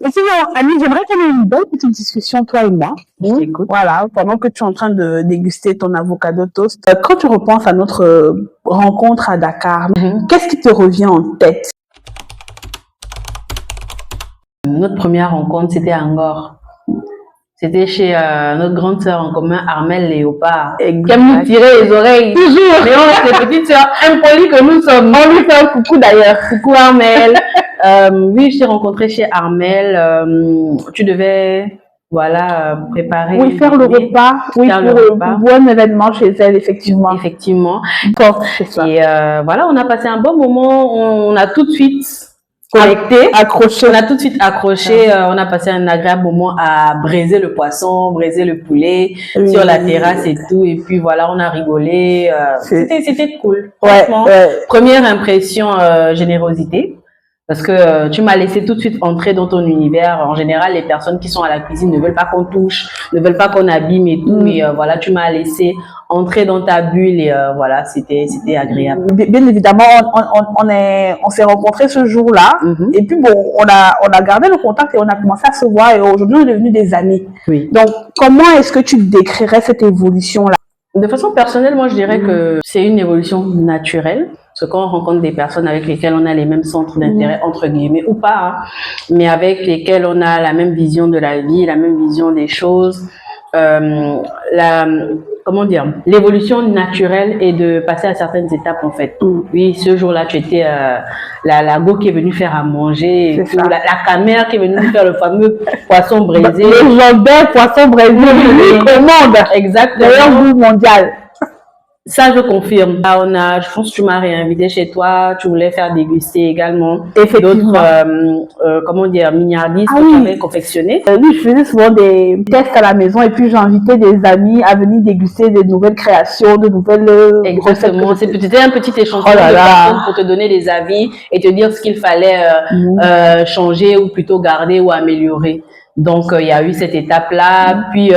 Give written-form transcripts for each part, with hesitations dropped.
Et sinon, Annie, j'aimerais qu'on ait une bonne petite discussion, toi et moi. Écoute. Voilà, pendant que tu es en train de déguster ton avocado toast. Quand tu repenses à notre rencontre à Dakar, qu'est-ce qui te revient en tête? Notre première rencontre, c'était à Angor. C'était chez notre grande sœur en commun, Armelle Léopard, qui aime nous tirer les oreilles. Toujours. Mais on reste les petites sœurs impolies que nous sommes. On lui fait un coucou d'ailleurs. Coucou Armelle. Oui, je t'ai rencontré chez Armelle. Tu devais, voilà, préparer. Oui, faire le repas. Oui, pour un événement chez elle, effectivement. Effectivement. C'est ça. Et voilà, on a passé un bon moment. On a tout de suite connecté, accroché. On a tout de suite accroché. On a passé un agréable moment à braiser le poisson, braiser le poulet sur la terrasse et tout. Et puis voilà, on a rigolé. C'était cool. Franchement, première impression, générosité. Parce que tu m'as laissé tout de suite entrer dans ton univers. En général, les personnes qui sont à la cuisine ne veulent pas qu'on touche, ne veulent pas qu'on abîme et tout. Mais voilà, tu m'as laissé entrer dans ta bulle et voilà, c'était agréable. Bien évidemment, on s'est rencontrés ce jour-là. Et puis bon, on a gardé le contact et on a commencé à se voir. Et aujourd'hui, on est devenus des amis. Oui. Donc, comment est-ce que tu décrirais cette évolution-là? De façon personnelle, moi, je dirais que c'est une évolution naturelle. Parce que quand on rencontre des personnes avec lesquelles on a les mêmes centres d'intérêt, entre guillemets, ou pas, hein, mais avec lesquelles on a la même vision de la vie, la même vision des choses, comment dire, l'évolution naturelle est de passer à certaines étapes, en fait. Oui, ce jour-là, tu étais la go qui est venue faire à manger, et tout, la camère qui est venue faire le fameux poisson braisé. Le jambon, poisson braisé, commande. Exactement. Meilleur goût mondial. Ça, je confirme. Là, je pense que tu m'as réinvité chez toi. Tu voulais faire déguster également d'autres, comment dire, mignardises que tu avais confectionnées. Oui, je faisais souvent des tests à la maison et puis j'invitais des amis à venir déguster des nouvelles créations, de nouvelles Exactement. C'était un petit échantillon de personnes pour te donner des avis et te dire ce qu'il fallait changer ou plutôt garder ou améliorer. Donc, il y a eu cette étape-là. Puis,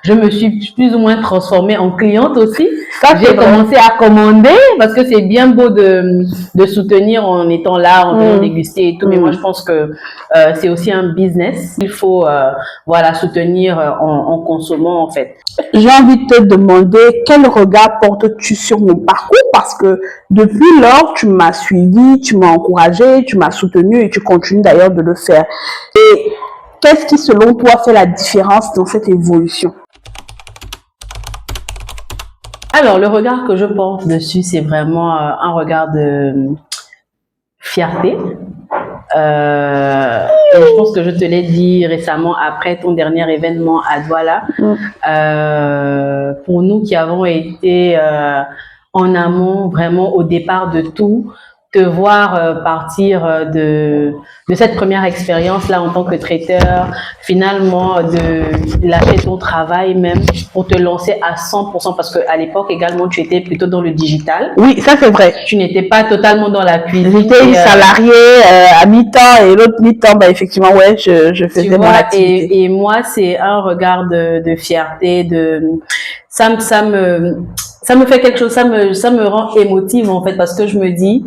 je me suis plus ou moins transformée en cliente aussi. J'ai commencé à commander parce que c'est bien beau de soutenir en étant là, en venant déguster et tout. Mais moi, je pense que c'est aussi un business. Il faut, voilà, soutenir en consommant, en fait. J'ai envie de te demander quel regard portes-tu sur mon parcours parce que depuis lors, tu m'as suivi, tu m'as encouragé, tu m'as soutenu et tu continues d'ailleurs de le faire. Et qu'est-ce qui, selon toi, fait la différence dans cette évolution? Alors, le regard que je porte dessus, c'est vraiment un regard de fierté. Et je pense que je te l'ai dit récemment après ton dernier événement à Douala. Pour nous qui avons été en amont, vraiment au départ de tout, te voir partir de cette première expérience-là en tant que traiteur, finalement de lâcher ton travail même pour te lancer à 100%, parce qu'à l'époque également, tu étais plutôt dans le digital. Oui, ça c'est vrai. Tu n'étais pas totalement dans la cuisine. J'étais salariée à mi-temps et l'autre mi-temps, bah, effectivement, ouais, je faisais mon activité. Et moi, c'est un regard de fierté, ça me fait quelque chose, ça me rend émotive en fait, parce que je me dis,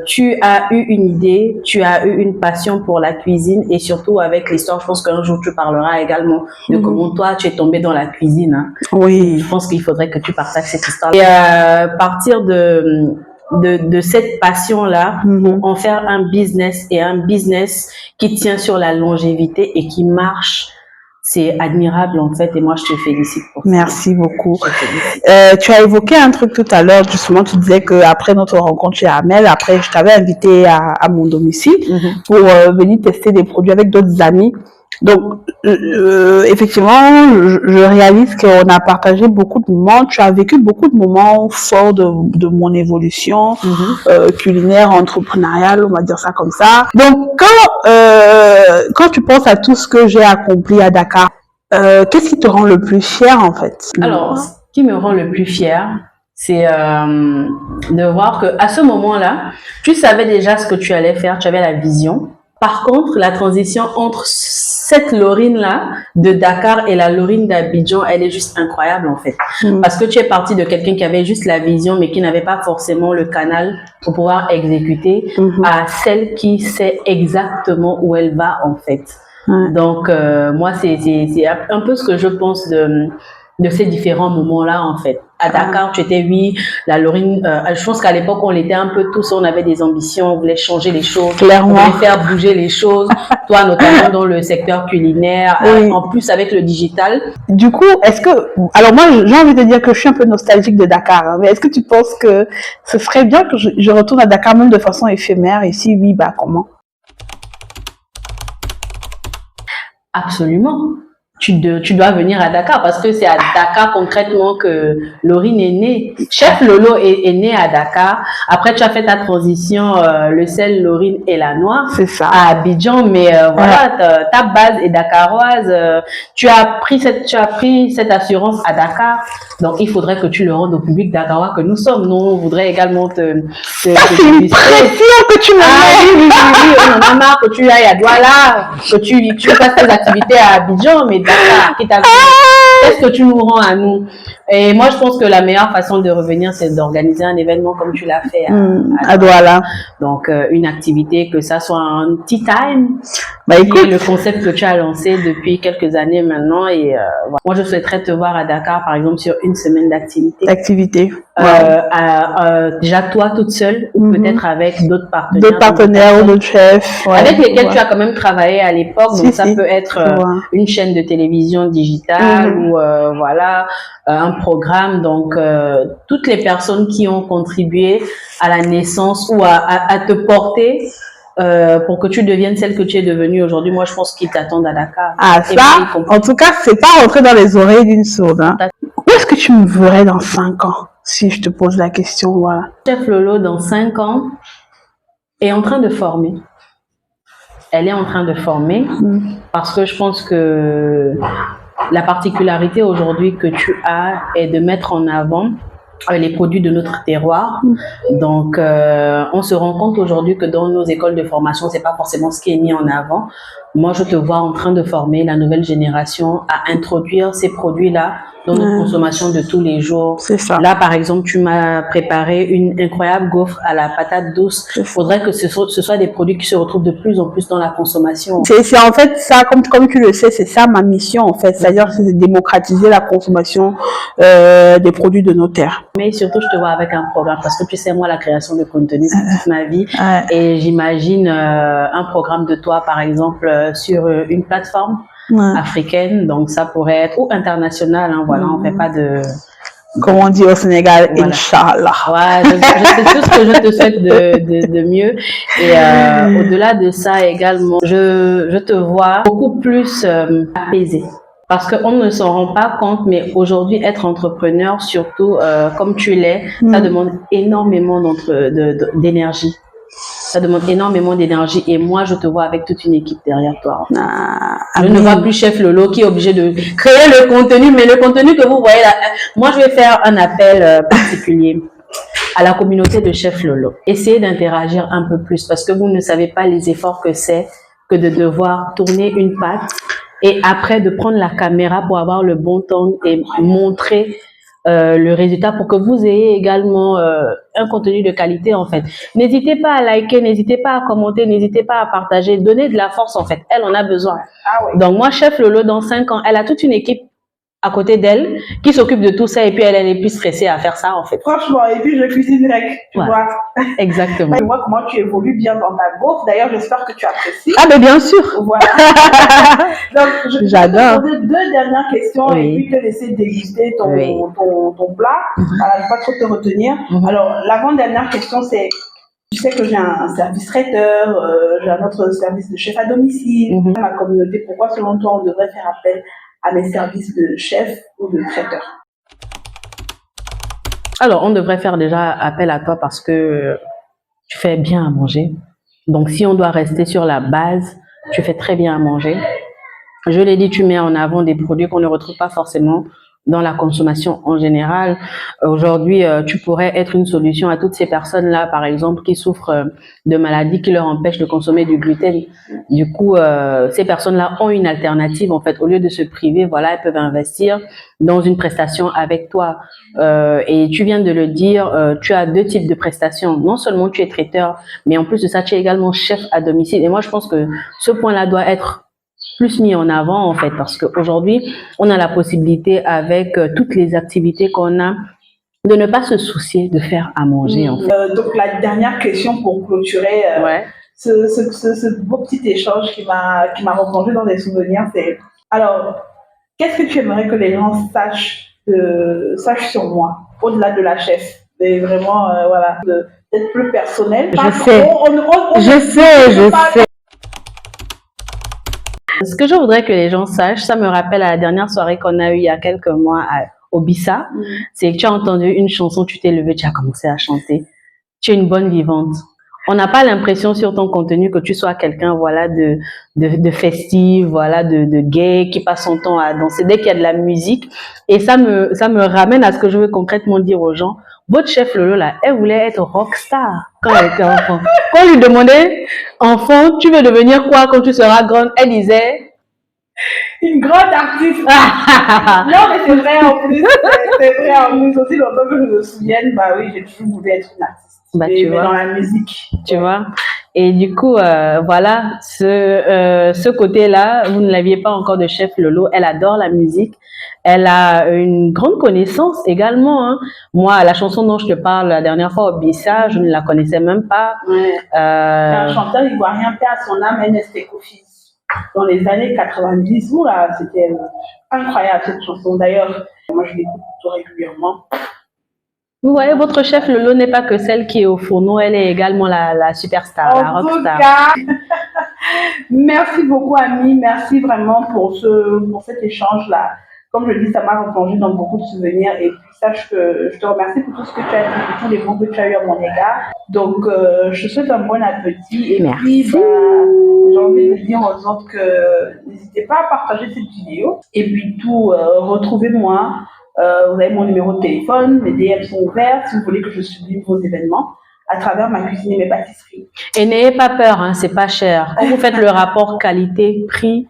tu as eu une idée, tu as eu une passion pour la cuisine et surtout avec l'histoire, je pense qu'un jour tu parleras également de comment toi tu es tombé dans la cuisine. Hein. Oui. Je pense qu'il faudrait que tu partages cette histoire. Et partir de cette passion-là, en faire un business et un business qui tient sur la longévité et qui marche. C'est admirable en fait et moi je te félicite pour ça. Merci beaucoup. Tu as évoqué un truc tout à l'heure, justement tu disais que après notre rencontre chez Armelle, après je t'avais invité à mon domicile pour venir tester des produits avec d'autres amis. Donc effectivement, je réalise qu'on a partagé beaucoup de moments. Tu as vécu beaucoup de moments forts de mon évolution culinaire, entrepreneuriale, on va dire ça comme ça. Donc quand tu penses à tout ce que j'ai accompli à Dakar, qu'est-ce qui te rend le plus fier en fait? Alors, ce qui me rend le plus fier, c'est de voir que à ce moment-là, tu savais déjà ce que tu allais faire, tu avais la vision. Par contre, la transition entre cette Laurine-là de Dakar et la Laurine d'Abidjan, elle est juste incroyable en fait. Parce que tu es partie de quelqu'un qui avait juste la vision, mais qui n'avait pas forcément le canal pour pouvoir exécuter, à celle qui sait exactement où elle va en fait. Donc, moi, c'est un peu ce que je pense de ces différents moments-là, en fait. À Dakar, tu étais, oui, la Laurine, je pense qu'à l'époque, on l'était un peu tous, on avait des ambitions, on voulait changer les choses, clairement, on voulait faire bouger les choses. Toi, notamment dans le secteur culinaire, en plus avec le digital. Du coup, est-ce que, alors moi, j'ai envie de dire que je suis un peu nostalgique de Dakar, hein, mais est-ce que tu penses que ce serait bien que je retourne à Dakar même de façon éphémère, et si oui, bah comment? Absolument. Tu dois venir à Dakar parce que c'est à Dakar concrètement que Laurine est née. Chef Lolo est né à Dakar. Après, tu as fait ta transition, le sel, Laurine et la noix. C'est ça. À Abidjan, mais voilà, ta base est dakaroise. Tu as pris cette assurance à Dakar. Donc, il faudrait que tu le rendes au public dakarois que nous sommes. Nous, on voudrait également c'est une pression que tu me mets. Oui, on en a marre que tu ailles à Douala, que tu fasses tes activités à Abidjan, mais Dakar, qu'est-ce que tu nous rends à nous? Et moi, je pense que la meilleure façon de revenir, c'est d'organiser un événement comme tu l'as fait à Douala. Donc, une activité, que ça soit un tea time, écoute, le concept que tu as lancé depuis quelques années maintenant. Et voilà. Moi, je souhaiterais te voir à Dakar, par exemple, sur une semaine d'activité. Déjà toi toute seule, ou peut-être avec d'autres partenaires. D'autres partenaires ou d'autres chefs. Avec lesquels tu as quand même travaillé à l'époque. Donc, ça peut être une chaîne de télévision digitale ou voilà, un programme. Donc, toutes les personnes qui ont contribué à la naissance ou à te porter pour que tu deviennes celle que tu es devenue aujourd'hui, moi, je pense qu'ils t'attendent à Dakar. Ah, ça, en tout cas, c'est pas rentré dans les oreilles d'une sourde. Hein. Où est-ce que tu me verrais dans 5 ans, si je te pose la question, voilà. Chef Lolo, dans 5 ans, est en train de former. Elle est en train de former parce que je pense que la particularité aujourd'hui que tu as est de mettre en avant les produits de notre terroir. Donc, on se rend compte aujourd'hui que dans nos écoles de formation, c'est pas forcément ce qui est mis en avant. Moi, je te vois en train de former la nouvelle génération à introduire ces produits-là dans notre consommation de tous les jours. C'est ça. Là, par exemple, tu m'as préparé une incroyable gaufre à la patate douce. Il faudrait que ce soit des produits qui se retrouvent de plus en plus dans la consommation. C'est en fait ça, comme tu le sais, c'est ça ma mission en fait. C'est-à-dire c'est de démocratiser la consommation des produits de nos terres. Mais surtout, je te vois avec un programme parce que tu sais, moi, la création de contenu, c'est toute ma vie. Et j'imagine un programme de toi, par exemple, sur une plateforme africaine, donc ça pourrait être, ou international, hein, voilà, on fait pas de... Comme on dit au Sénégal, voilà. Inch'Allah. Ouais, c'est tout ce que je te souhaite de mieux. Et au-delà de ça également, je te vois beaucoup plus apaisé. Parce qu'on ne s'en rend pas compte, mais aujourd'hui, être entrepreneur, surtout comme tu l'es, ça demande énormément d'énergie. Ça demande énormément d'énergie et moi, je te vois avec toute une équipe derrière toi. Je ne vois plus Chef Lolo qui est obligé de créer le contenu, mais le contenu que vous voyez là, moi, je vais faire un appel particulier à la communauté de Chef Lolo. Essayez d'interagir un peu plus parce que vous ne savez pas les efforts que c'est que de devoir tourner une pâte et après de prendre la caméra pour avoir le bon temps et montrer le résultat pour que vous ayez également un contenu de qualité en fait. N'hésitez pas à liker, n'hésitez pas à commenter, n'hésitez pas à partager, donnez de la force en fait. Elle en a besoin. Donc moi, Chef Lolo, dans 5 ans, elle a toute une équipe à côté d'elle qui s'occupe de tout ça et puis elle est plus stressée à faire ça en fait. Franchement, et puis je cuisine direct, tu vois. Exactement. Je vois comment tu évolues bien dans ta gaufre. D'ailleurs, j'espère que tu apprécies. Ah mais bien sûr. Voilà. Donc, j'adore. Je vais te poser 2 dernières questions et puis te laisser déguster ton plat. Voilà, je ne vais pas trop te retenir. Alors, l'avant-dernière question, c'est, tu sais que j'ai un service traiteur, j'ai un autre service de chef à domicile. Ma communauté, pourquoi selon toi on devrait faire appel à mes services de chef ou de traiteur? Alors, on devrait faire déjà appel à toi parce que tu fais bien à manger. Donc, si on doit rester sur la base, tu fais très bien à manger. Je l'ai dit, tu mets en avant des produits qu'on ne retrouve pas forcément dans la consommation en général. Aujourd'hui, tu pourrais être une solution à toutes ces personnes-là, par exemple, qui souffrent de maladies qui leur empêchent de consommer du gluten. Du coup, ces personnes-là ont une alternative, en fait. Au lieu de se priver, voilà, elles peuvent investir dans une prestation avec toi. Et tu viens de le dire, tu as 2 types de prestations. Non seulement tu es traiteur, mais en plus de ça, tu es également chef à domicile. Et moi, je pense que ce point-là doit être plus mis en avant, en fait, parce qu'aujourd'hui, on a la possibilité, avec toutes les activités qu'on a, de ne pas se soucier de faire à manger, en fait. Donc, la dernière question pour clôturer Ouais. ce beau petit échange qui m'a replongé dans des souvenirs, c'est alors, qu'est-ce que tu aimerais que les gens sachent sur moi, au-delà de la chef, et vraiment, voilà, d'être plus personnel. Je sais. Je sais. Ce que je voudrais que les gens sachent, ça me rappelle à la dernière soirée qu'on a eue il y a quelques mois au Bissa, c'est que tu as entendu une chanson, tu t'es levé, tu as commencé à chanter. Tu es une bonne vivante. On n'a pas l'impression sur ton contenu que tu sois quelqu'un, voilà, de festif, voilà, de gay, qui passe son temps à danser dès qu'il y a de la musique. Et ça me ramène à ce que je veux concrètement dire aux gens. Votre chef Lolo, là, elle voulait être rockstar quand elle était enfant. Quand on lui demandait, enfant, tu veux devenir quoi quand tu seras grande? Elle disait, une grande artiste. Non, mais c'est vrai en plus. C'est vrai en plus. Aussi longtemps que je me souvienne, bah oui, j'ai toujours voulu être une artiste. Bah, mais dans la musique. Tu vois. Et du coup, voilà, ce côté-là, vous ne l'aviez pas encore de chef Lolo. Elle adore la musique. Elle a une grande connaissance également. Hein. Moi, la chanson dont je te parle la dernière fois au Bissa, je ne la connaissais même pas. Ouais. Un chanteur ivoirien, paix à son âme, Ernest Ekofis. Dans les années 90, là, c'était incroyable cette chanson. D'ailleurs, moi je l'écoute tout régulièrement. Vous voyez, votre chef Lolo n'est pas que celle qui est au fourneau, elle est également la superstar, la rockstar. Merci beaucoup, Ami. Merci vraiment pour cet échange-là. Comme je dis, ça m'a replongé dans beaucoup de souvenirs. Et puis, sache que je te remercie pour tout ce que tu as dit, pour tous les mots que tu as eu à mon égard. Donc, je te souhaite un bon appétit. Et merci. Puis, j'ai envie de dire aux autres que n'hésitez pas à partager cette vidéo. Et puis, tout, retrouvez-moi. Vous avez mon numéro de téléphone, mes DM sont ouverts si vous voulez que je sublime vos événements à travers ma cuisine et mes pâtisseries. Et n'ayez pas peur, hein, c'est pas cher. Quand vous faites le rapport qualité-prix,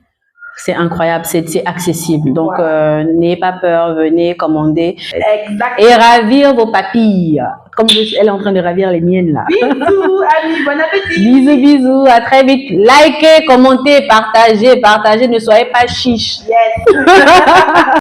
c'est incroyable, c'est accessible. Donc, voilà. N'ayez pas peur, venez commander. Exactement. Et ravir vos papilles. Comme elle est en train de ravir les miennes là. Bisous, Ami, bon appétit. Bisous, bisous, à très vite. Likez, commentez, partagez, ne soyez pas chiche. Yes.